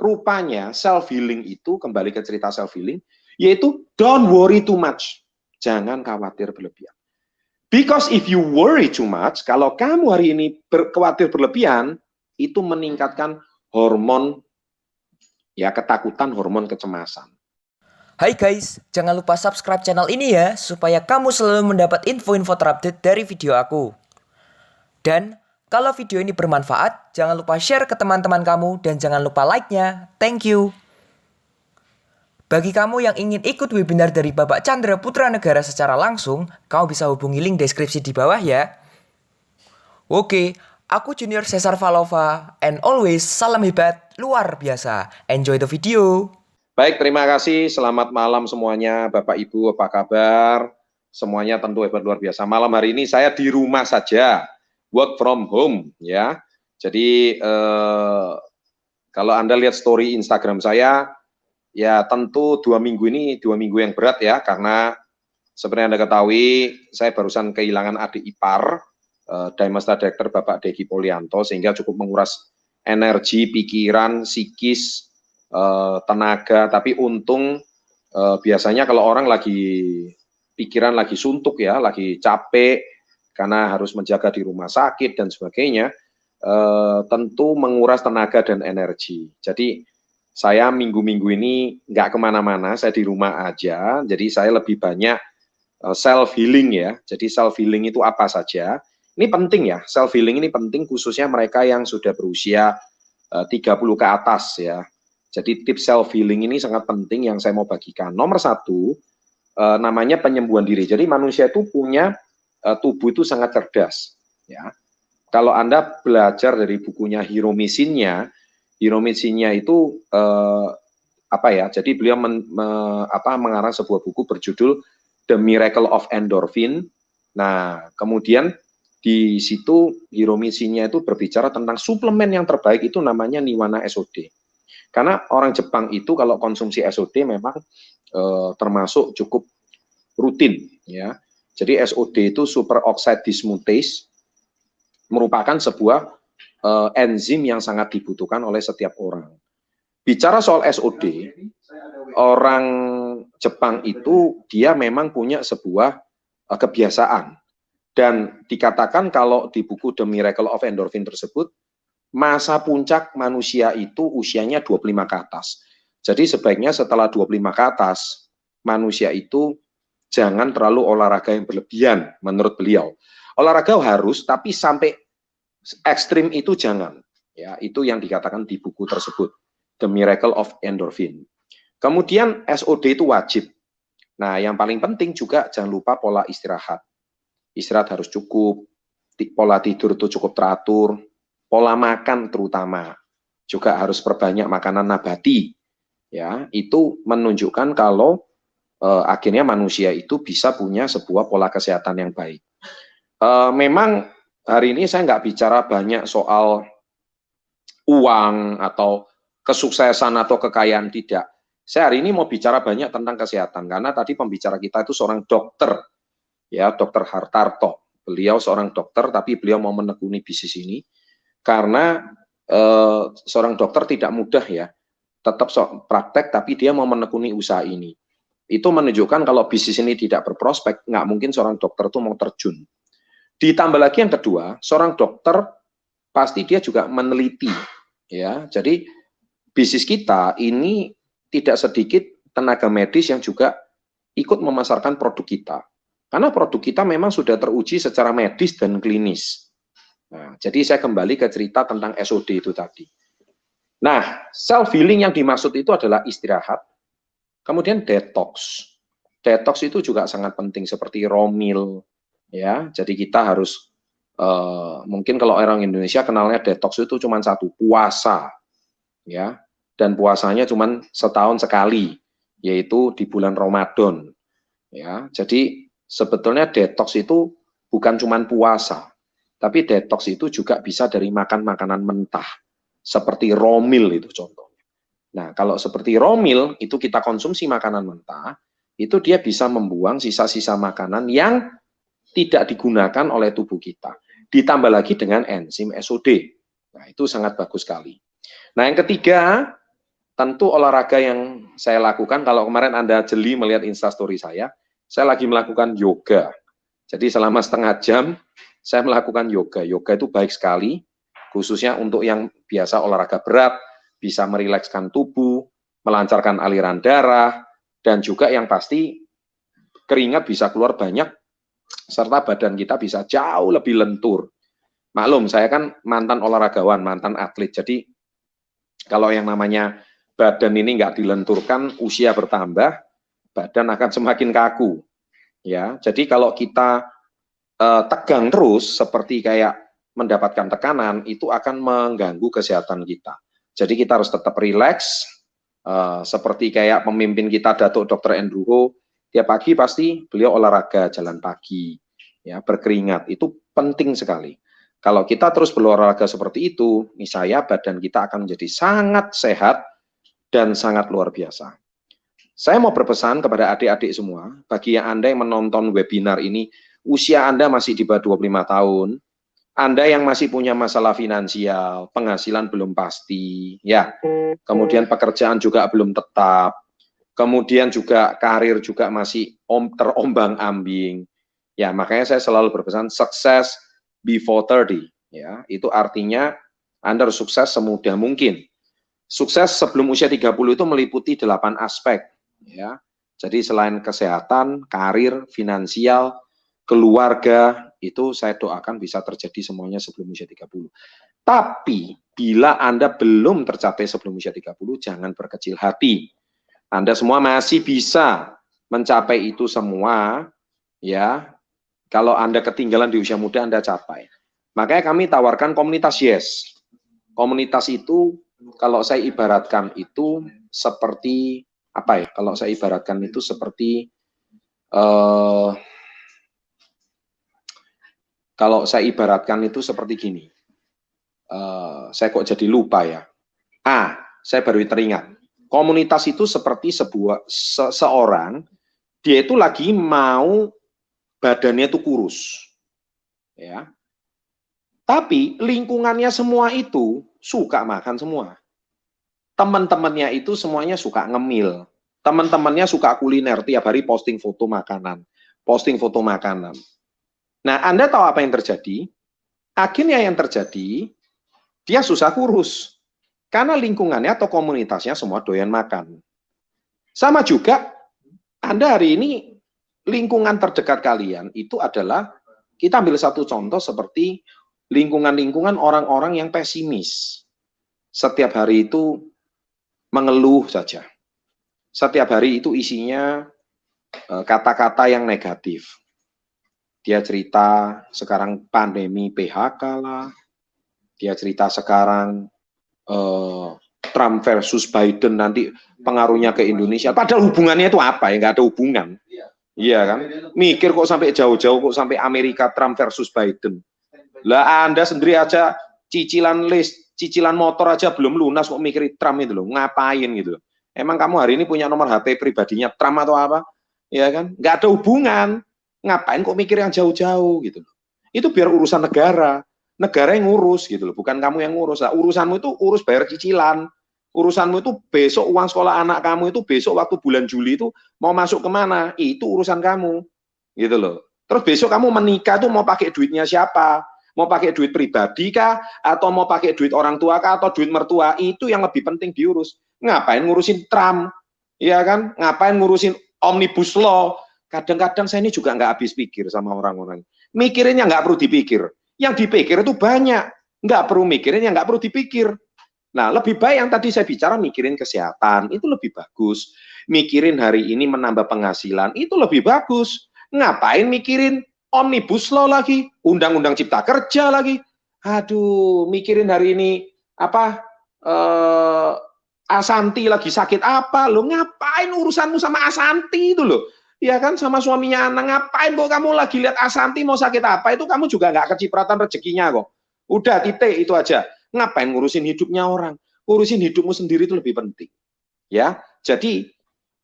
rupanya self healing itu, kembali ke cerita self healing, yaitu don't worry too much. Jangan khawatir berlebihan. Because if you worry too much, kalau kamu hari ini khawatir berlebihan, itu meningkatkan hormon ya ketakutan, hormon kecemasan. Hai guys, jangan lupa subscribe channel ini ya, supaya kamu selalu mendapat info-info terupdate dari video aku. Dan kalau video ini bermanfaat, jangan lupa share ke teman-teman kamu dan jangan lupa like-nya. Thank you. Bagi kamu yang ingin ikut webinar dari Bapak Chandra Putra Negara secara langsung, kamu bisa hubungi link deskripsi di bawah ya. Oke, aku Junior Cesar Valova, and always salam hebat luar biasa. Enjoy the video. Baik, terima kasih. Selamat malam semuanya, Bapak Ibu, apa kabar? Semuanya tentu hebat luar biasa. Malam hari ini saya di rumah saja, work from home ya. Jadi kalau Anda lihat story Instagram saya, ya tentu 2 minggu ini 2 minggu yang berat ya, karena seperti Anda ketahui, saya barusan kehilangan adik ipar, Daimasta Director Bapak Deki Polianto, sehingga cukup menguras energi, pikiran, psikis, tenaga. Tapi untung biasanya kalau orang lagi pikiran lagi suntuk ya, lagi capek karena harus menjaga di rumah sakit dan sebagainya, tentu menguras tenaga dan energi. Jadi saya minggu-minggu ini nggak kemana-mana, saya di rumah aja. Jadi saya lebih banyak self healing ya. Jadi self healing itu apa saja? Ini penting ya, self healing ini penting khususnya mereka yang sudah berusia 30 ke atas ya. Jadi tips self healing ini sangat penting yang saya mau bagikan. Nomor 1, namanya penyembuhan diri. Jadi manusia itu punya tubuh itu sangat cerdas ya. Kalau Anda belajar dari bukunya Hiromi Sinnya itu apa ya? Jadi beliau mengarang sebuah buku berjudul The Miracle of Endorphin. Nah, kemudian di situ Hiromi Sinnya itu berbicara tentang suplemen yang terbaik itu namanya Niwana SOD. Karena orang Jepang itu kalau konsumsi SOD memang termasuk cukup rutin ya. Jadi SOD itu superoxide dismutase merupakan sebuah enzim yang sangat dibutuhkan oleh setiap orang. Bicara soal SOD, orang Jepang itu dia memang punya sebuah kebiasaan. Dan dikatakan kalau di buku The Miracle of Endorphin tersebut, masa puncak manusia itu usianya 25 ke atas. Jadi sebaiknya setelah 25 ke atas, manusia itu jangan terlalu olahraga yang berlebihan menurut beliau. Olahraga harus, tapi sampai ekstrim itu jangan. Ya, itu yang dikatakan di buku tersebut, The Miracle of Endorphin. Kemudian SOD itu wajib. Nah, yang paling penting juga jangan lupa pola istirahat. Istirahat harus cukup, pola tidur itu cukup teratur, pola makan terutama juga harus perbanyak makanan nabati. Ya, itu menunjukkan kalau akhirnya manusia itu bisa punya sebuah pola kesehatan yang baik. Memang hari ini saya nggak bicara banyak soal uang atau kesuksesan atau kekayaan, tidak. Saya hari ini mau bicara banyak tentang kesehatan, karena tadi pembicara kita itu seorang dokter, ya, Dr. Hartarto. Beliau seorang dokter, tapi beliau mau menekuni bisnis ini, karena seorang dokter tidak mudah ya, tetap praktek, tapi dia mau menekuni usaha ini. Itu menunjukkan kalau bisnis ini tidak berprospek, nggak mungkin seorang dokter itu mau terjun. Ditambah lagi yang kedua, seorang dokter pasti dia juga meneliti, ya. Jadi bisnis kita ini tidak sedikit tenaga medis yang juga ikut memasarkan produk kita, karena produk kita memang sudah teruji secara medis dan klinis. Nah, jadi saya kembali ke cerita tentang SOD itu tadi. Nah, self healing yang dimaksud itu adalah istirahat, kemudian detox. Detox itu juga sangat penting seperti raw meal, ya. Jadi kita harus mungkin kalau orang Indonesia kenalnya detox itu cuma satu, puasa, ya. Dan puasanya cuma setahun sekali, yaitu di bulan Ramadan, ya. Jadi sebetulnya detox itu bukan cuma puasa, tapi detox itu juga bisa dari makan makanan mentah, seperti raw meal itu contohnya. Nah, kalau seperti raw meal itu kita konsumsi makanan mentah, itu dia bisa membuang sisa-sisa makanan yang tidak digunakan oleh tubuh kita. Ditambah lagi dengan enzim SOD. Nah, itu sangat bagus sekali. Nah, yang ketiga, tentu olahraga yang saya lakukan, kalau kemarin Anda jeli melihat instastory saya lagi melakukan yoga. Jadi selama setengah jam, saya melakukan yoga. Yoga itu baik sekali, khususnya untuk yang biasa olahraga berat, bisa merilekskan tubuh, melancarkan aliran darah, dan juga yang pasti keringat bisa keluar banyak, serta badan kita bisa jauh lebih lentur. Maklum, saya kan mantan olahragawan, mantan atlet, jadi kalau yang namanya badan ini nggak dilenturkan, usia bertambah, badan akan semakin kaku. Ya, jadi kalau kita tegang terus, seperti kayak mendapatkan tekanan, itu akan mengganggu kesehatan kita. Jadi kita harus tetap rileks, seperti kayak pemimpin kita Datuk Dr. Andrew Ho, tiap pagi pasti beliau olahraga, jalan pagi, ya, berkeringat, itu penting sekali. Kalau kita terus berolahraga seperti itu, niscaya badan kita akan menjadi sangat sehat dan sangat luar biasa. Saya mau berpesan kepada adik-adik semua, bagi Anda yang menonton webinar ini, usia Anda masih di bawah 25 tahun, Anda yang masih punya masalah finansial, penghasilan belum pasti, ya, kemudian pekerjaan juga belum tetap, kemudian juga karir juga masih terombang-ambing, ya, makanya saya selalu berpesan, sukses before 30, ya, itu artinya Anda harus sukses semudah mungkin. Sukses sebelum usia 30 itu meliputi 8 aspek, ya. Jadi selain kesehatan, karir, finansial, keluarga, itu saya doakan bisa terjadi semuanya sebelum usia 30. Tapi bila Anda belum tercapai sebelum usia 30, jangan berkecil hati. Anda semua masih bisa mencapai itu semua, ya. Kalau Anda ketinggalan di usia muda, Anda capai. Makanya kami tawarkan komunitas Yes. Komunitas itu kalau saya ibaratkan itu seperti apa ya? Kalau saya ibaratkan itu seperti kalau saya ibaratkan itu seperti gini. Saya kok jadi lupa ya. Saya baru teringat. Komunitas itu seperti seorang, dia itu lagi mau badannya itu kurus. Ya. Tapi lingkungannya semua itu suka makan semua. Teman-temannya itu semuanya suka ngemil. Teman-temannya suka kuliner, tiap hari posting foto makanan. Posting foto makanan. Nah, Anda tahu apa yang terjadi? Akhirnya yang terjadi, dia susah kurus. Karena lingkungannya atau komunitasnya semua doyan makan. Sama juga, Anda hari ini, lingkungan terdekat kalian itu adalah, kita ambil satu contoh seperti lingkungan-lingkungan orang-orang yang pesimis. Setiap hari itu mengeluh saja. Setiap hari itu isinya kata-kata yang negatif. Dia cerita sekarang pandemi PHK lah. Dia cerita sekarang Trump versus Biden nanti pengaruhnya ke Indonesia. Padahal hubungannya itu apa ya? Nggak ada hubungan. Iya kan? Mikir kok sampai jauh-jauh, kok sampai Amerika Trump versus Biden. Lah Anda sendiri aja cicilan list, cicilan motor aja belum lunas kok mikir Trump itu loh. Ngapain gitu? Emang kamu hari ini punya nomor HP pribadinya Trump atau apa? Ya kan? Nggak ada hubungan. Ngapain kok mikir yang jauh-jauh gitu loh. Itu biar urusan negara. Negara yang ngurus gitu loh, bukan kamu yang ngurus. Nah, urusanmu itu urus bayar cicilan. Urusanmu itu besok uang sekolah anak kamu itu besok waktu bulan Juli itu mau masuk kemana, itu urusan kamu, gitu loh. Terus besok kamu menikah tuh mau pakai duitnya siapa? Mau pakai duit pribadi kah? Atau mau pakai duit orang tua kah? Atau duit mertua? Itu yang lebih penting diurus. Ngapain ngurusin Trump? Ya kan? Ngapain ngurusin Omnibus Law? Kadang-kadang saya ini juga nggak habis pikir sama orang-orang. Mikirinnya nggak perlu dipikir. Yang dipikir itu banyak. Nggak perlu mikirin yang nggak perlu dipikir. Nah, lebih baik yang tadi saya bicara mikirin kesehatan, itu lebih bagus. Mikirin hari ini menambah penghasilan, itu lebih bagus. Ngapain mikirin Omnibus Law lagi, Undang-Undang Cipta Kerja lagi. Aduh, mikirin hari ini apa Asanti lagi sakit apa? Lo ngapain urusanmu sama Asanti itu loh? Ya kan, sama suaminya anak, ngapain kok kamu lagi lihat Asanti mau sakit apa? Itu kamu juga nggak kecipratan rezekinya kok. Udah, titik, itu aja. Ngapain ngurusin hidupnya orang? Ngurusin hidupmu sendiri itu lebih penting. Ya, jadi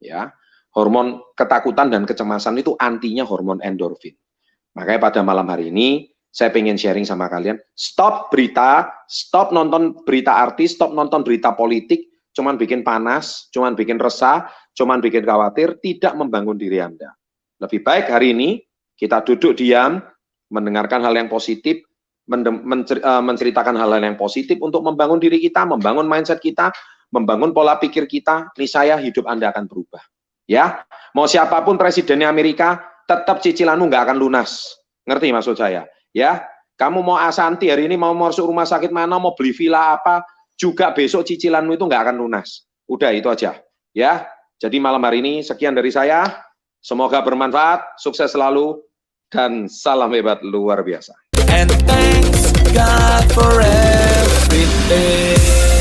ya hormon ketakutan dan kecemasan itu antinya hormon endorfin. Makanya pada malam hari ini saya pengen sharing sama kalian, stop berita, stop nonton berita artis, stop nonton berita politik, cuman bikin panas, cuman bikin resah, cuman bikin khawatir, tidak membangun diri Anda. Lebih baik hari ini kita duduk diam, mendengarkan hal yang positif, menceritakan hal-hal yang positif untuk membangun diri kita, membangun mindset kita, membangun pola pikir kita. Niscaya hidup Anda akan berubah. Ya, mau siapapun presidennya Amerika, tetap cicilanmu nggak akan lunas. Ngerti maksud saya? Ya, kamu mau asanti hari ini, mau masuk rumah sakit mana, mau beli villa apa, juga besok cicilanmu itu nggak akan lunas. Udah itu aja. Ya, jadi malam hari ini sekian dari saya. Semoga bermanfaat, sukses selalu, dan salam hebat luar biasa. And thanks God for everything.